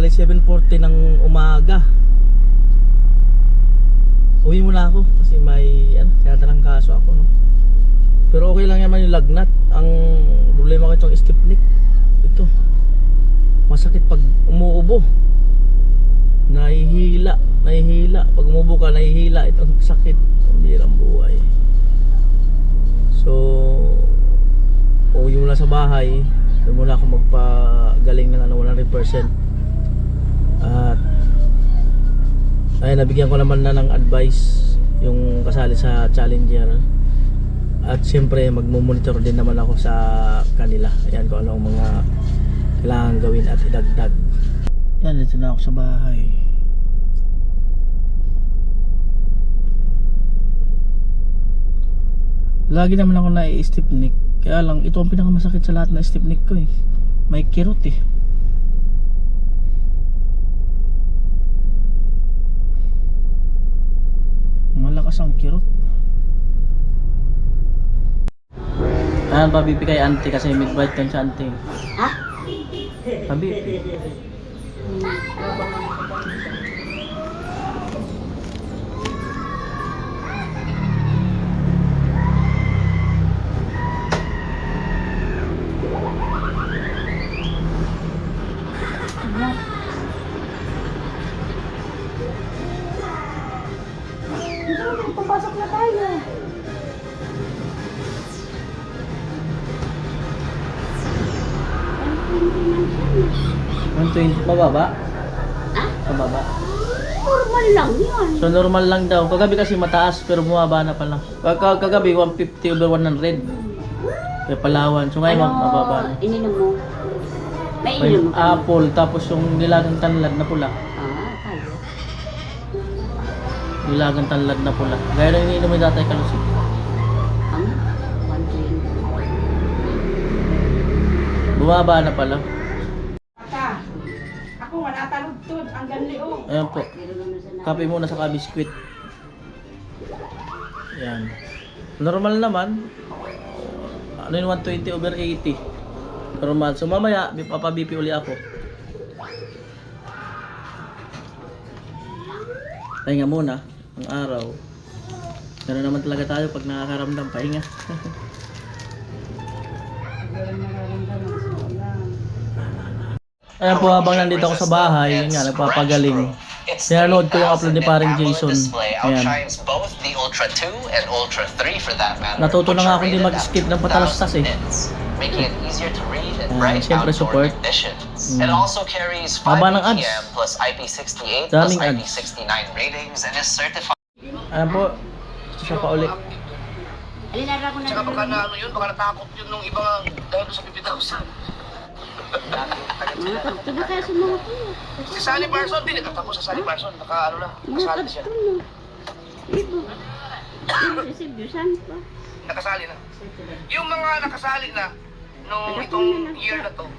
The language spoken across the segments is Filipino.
bali 7:40 ng umaga. Uwi muna ako kasi may kaya talang kaso ako, no? Pero okay lang naman yung lagnat. Ang problema ko itong stiff neck. Ito, masakit pag umuubo. Nahihila. Pag umuubo ka, nahihila. Itong sakit. Ang birang buhay. So, uwi muna sa bahay. Doon muna ako magpagaling ng 100%. At ay nabigyan ko naman na ng advice yung kasali sa Challenger. At siyempre magmo-monitor din naman ako sa kanila. Ayan kung ano ang mga kailangan gawin at idagdag. Yan, dito na ako sa bahay. Lagi naman ako na-stiff neck. Kaya lang ito ang pinakamasakit sa lahat na stiff neck ko eh. May kirot eh. Malakas ang kirot. Ayan, pabipi kay auntie kasi mid-bite kan sa auntie. Ha? Pabipi. Papasok na tayo. Mababa? Ha? Mababa. Normal lang yun. So normal lang daw. Kagabi kasi mataas pero bumaba na pa lang. Kagabi 150/100. Kaya Palawan. So ngayon mababa na. Ininom mo? May May ininom mo ka? apple tapos yung nilagang tanlad na pula. Tayo. Nilagang tanlad na pula. Gaya lang iniinom ni Tatay Kalusip. Ang 120. Bumaba na pala. Ako wala taludtod ang ganliog. Ayan po. Kape muna sa biskwit. Yan. Normal naman. Ano yung 120/80? Normal. So mamaya, papabipi uli ako. Pahinga muna. Ang araw. Gano'n naman talaga tayo pag nakakaramdam. Pahinga. Ayan po, habang nandito ako sa bahay, yun nga, nagpapagaling. Sinanood ko yung upload ni paring Jason. Ayan. Natuto na nga akong di mag-skip ng patalastas eh. Siyempre support. Haba ng ads. Daming ads. Ayan po, isa pa ulit. Alinara ko na. Tsaka baka na ano yun, baka natakot yun nung ibang dahil sa 50,000. Ito na kaya sa mga kuya. Si Sally Parson, din nagkatapos sa Sally Parson, naka ano na, nakasali na siya. Ibo. Ibo, pa. Nakasali na. Yung mga nakasali na, nung itong year na to,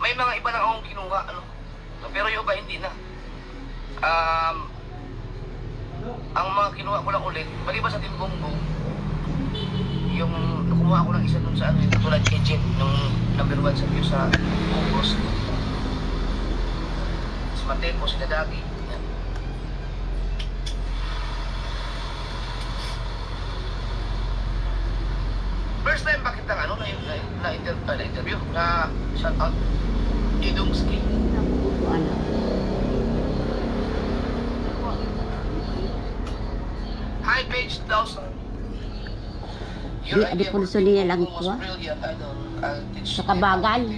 may mga iba na akong kinuha, ano. Pero yung iba hindi na. Ang mga kinuha ko lang ulit, maliban sa Team Bongbong, yung kumuha ko ng isa dun sa ano, yung tulad kay Jet, nung number 1 sa view sa August. Si Matepo, si Nadagi. Yan. First time bakit ang ano, na-interview, na shout out, Idongski. Ano? Hi, Page Dawson. Di, adi po gusto niya lang ito, ah. Sa kabagal.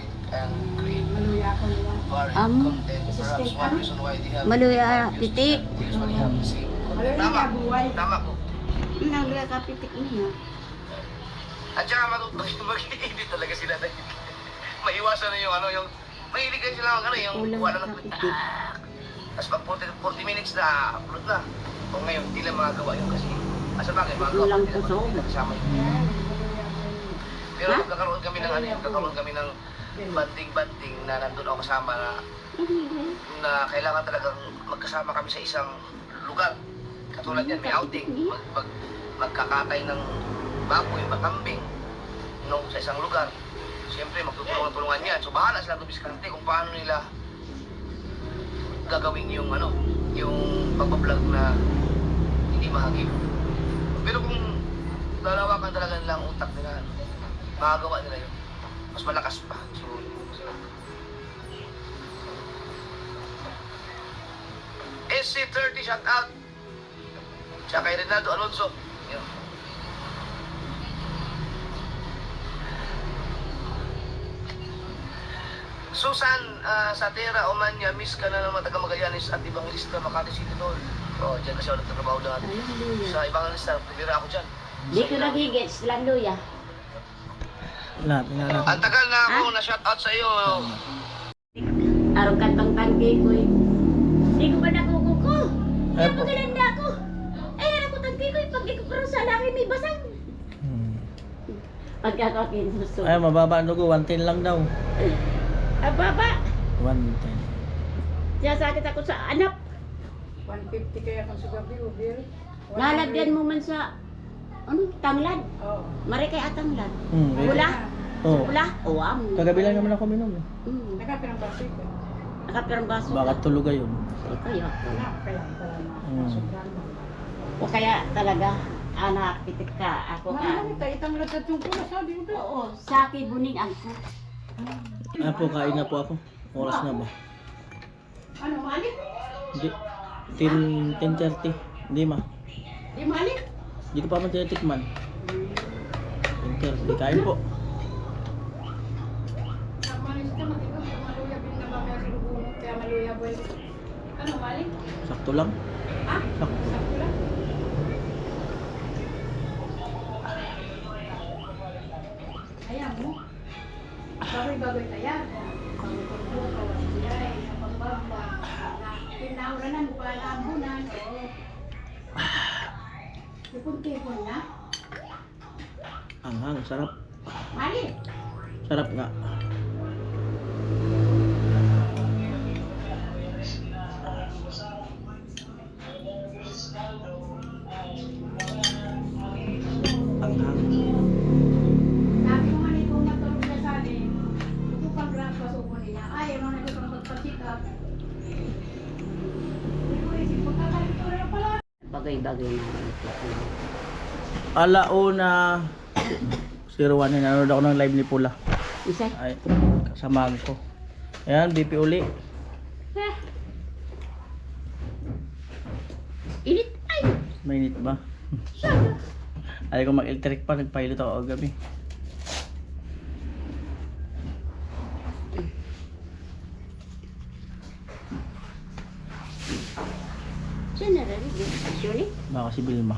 Maluya pitik. Tama, tama po. Naluya ka pitik niya. At saka mag-edit talaga sila. Maiwasan na yung ano, yung mahilig kayo sila ano, yung wala ng pitik. Tapos pag 40 minutes na, upload na. O ngayon, hindi lang magagawa yun kasi asa bagay, Kulang po sa ulo. kasama yun. Pero magkakaroon kami ng ano, magkakaroon kami ng banding-banding na nandun ako kasama na kailangan talagang magkasama kami sa isang lugar. Katulad yan, may outing, magkakatay ng baboy, makambing, no, sa isang lugar. Siyempre, magtutulungan-tulungan yan. So, bahala sila dumiskante kung paano nila gagawin yung ano, yung pagbablog na hindi mahagip. Pero kung lalawakan talaga nila ang utak nila, makagawa nila yun. Mas malakas pa. So, SC30 shout out. Tsaka kay Renato Alonso. Yun. Susan Satera Omanya, miss ka na ng mga taga Magallanes at ibang lista Makati City Hall. Oh, dyan kasi ako nagtatrabaho dati. Sa ibang lista, primera ako dyan. Di ko nagigits, Landuya. Lahat, lahat. Ang tagal na ako na shout out sa iyo. Arong kantong tangki ko eh. Di ko ba nakukuko? Ay Ay, po. magalanda ako. Ay, arang ko tangki ko eh. Pag ikukuro sa langit, may basang. Pagkakakin gusto. Ay, mababa ang dugo. 110 lang daw. Baba. 110. Siya sakit ako sa anak. 150 kaya kung sa gabi, Bill. Lalagyan mo man sa, ano, tanglad. Oo. Mari kay atanglad. Wait. Pula. Oo. Pula. O, amo. Kagabi lang naman ako minom. Nakapirang basig ka. Nakapirang baso. Baka tulog ayun. Ito yun. Wala, kaya pala na. Sobrang. O kaya talaga, anak, pitit ka. Ako ka. Marami tayo itang latat yung pula, sabi ko. Oo, saki buning ako. Ay po, kain na po ako. Oras na ba? Ano, malik? Hindi. 10:30. Hindi ma. Di malik? Hindi ko pa man tinitikman. 10:30. Kain po. Malis ka, matikot. Maluya, bin na ba kaya sinubunod? Kaya maluya, boy. Ano, malik? Sakto lang. Ha? Sakto. Sakto lang. Ayan mo. Bagoy-bagoy na yan. Pagkukulo, siyay, pagbaba, pinauranan, palambunan, oo. Tipon-tipon na. Anghang, sarap. Mali! Sarap nga. Anghang. Sabi ko nga nito matulog na sa akin, ito pang grab pasuko niya. Ay, ano na ito magpa-check up. Hindi ko isip, pagkakalit ko na pala. Bagay-bagay na. Alauna 01 na nanonood ako ng live ni Pula. Isa? Ay, kasamahan ko. Ayan, BP uli. Ha? Init! Ay! Mainit ba? Ay ko mag-electric pa, nagpilot ako gabi. Siya narinig. Actually? Baka si Vilma.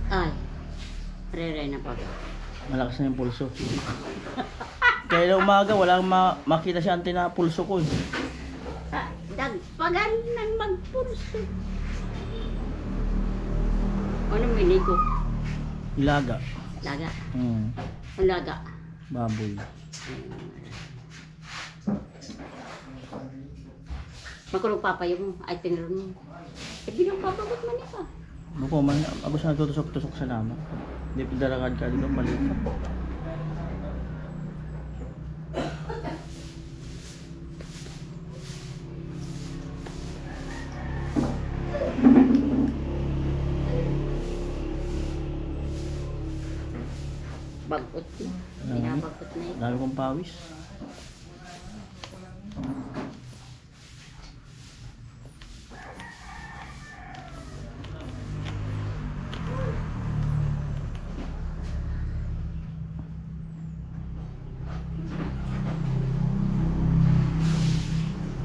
Ay. Re-re na pag. Malakas na yung pulso. Kaya na umaga, walang makita si ante na pulso ko eh. Dagpagan ng magpulso. Anong mini ko? Ilaga. Laga. Hmm. Ang laga. Baboy. Makulong papayo mo. Ay, tiniron mo. Eh, bilang papagot man ito. Buko man, abos na tutusok-tusok sa nama. Hindi pidaragad ka dito, balik ka. Bagot na. Binabagot na ito. Dami kong pawis.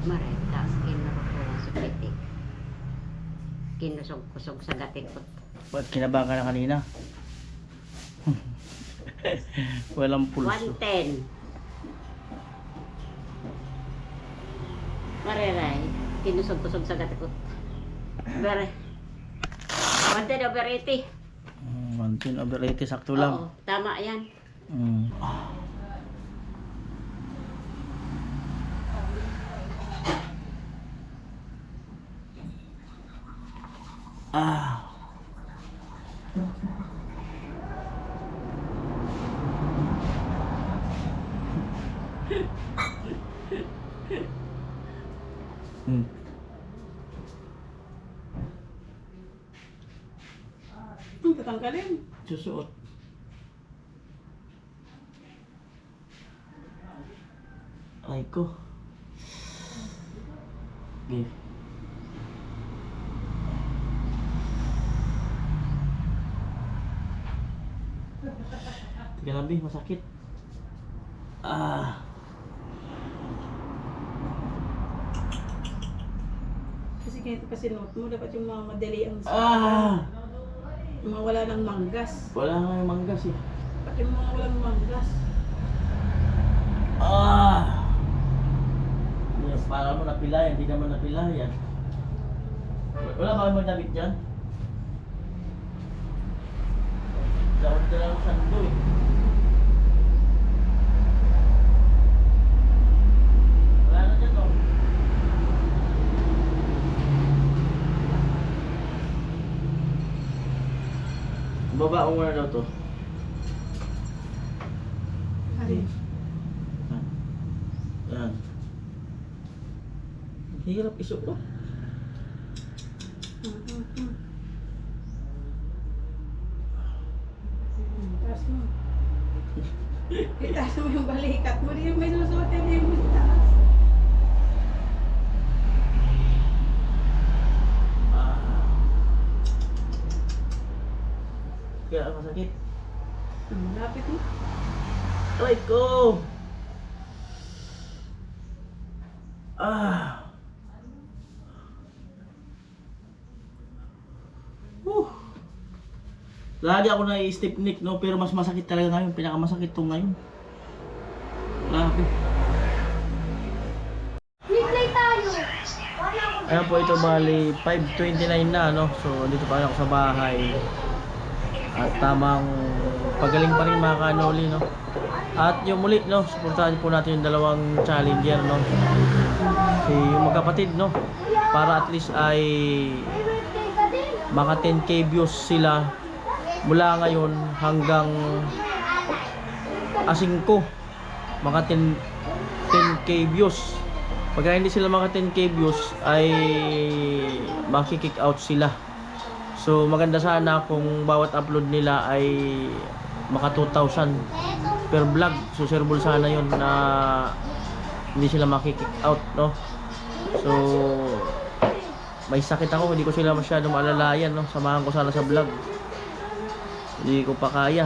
Maray, taas kinarapurang sa pitik. Kinusog-kusog sa gatikot. Ba't kinabahan ka na kanina? Walang pulso. 110. Mareray, kinusog-kusog sa gatikot. Bere. 110 over 80. 110 over 80, sakto lang. Oo, tama yan. Mm. Ah. Tatanggalin. Susuot. Ay ko. Okay. Tiga lebih masakit. Ah. Kasi ganito kasi note mo, dapat yung mga madali ang Ah. mga wala ng manggas. Wala nga yung manggas eh. Dapat yung mga walang manggas. Ah. Yan, para mo napilayan, hindi naman napilayan. Wala ba kayong magdamit dyan? Dapat ka lang sando eh. Wala na dyan oh. Baba ko muna daw to. Alin? Yan. Ang hirap isuot. Taas mo. Itaas mo yung balikat mo. Di may susuotin din mo sa taas. Ah. Kaya masakit. Lapit mo. Aray ko! Ah! Lagi ako na-stiff neck, no? Pero mas masakit talaga ngayon. Pinakamasakit to ngayon. Grabe. Ayan po, ito bali 5:29 na, no? So, dito pa ako sa bahay. At tamang pagaling pa rin mga kanoli, no? At yung muli, no? Suportahan po natin yung dalawang challenger, no? Yung magkapatid, no? Para at least ay maka 10k views sila mula ngayon hanggang 5 maka 10k views. Pagka hindi sila maka 10k views ay maki-kick out sila. So maganda sana kung bawat upload nila ay maka 2,000 per vlog. So shareable sana yun na hindi sila maki-kick out, no? So may sakit ako, hindi ko sila masyadong maalalayan, no? Samahan ko sana sa vlog. Hindi ko pa kaya.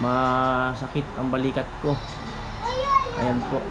Masakit ang balikat ko. Ayan po.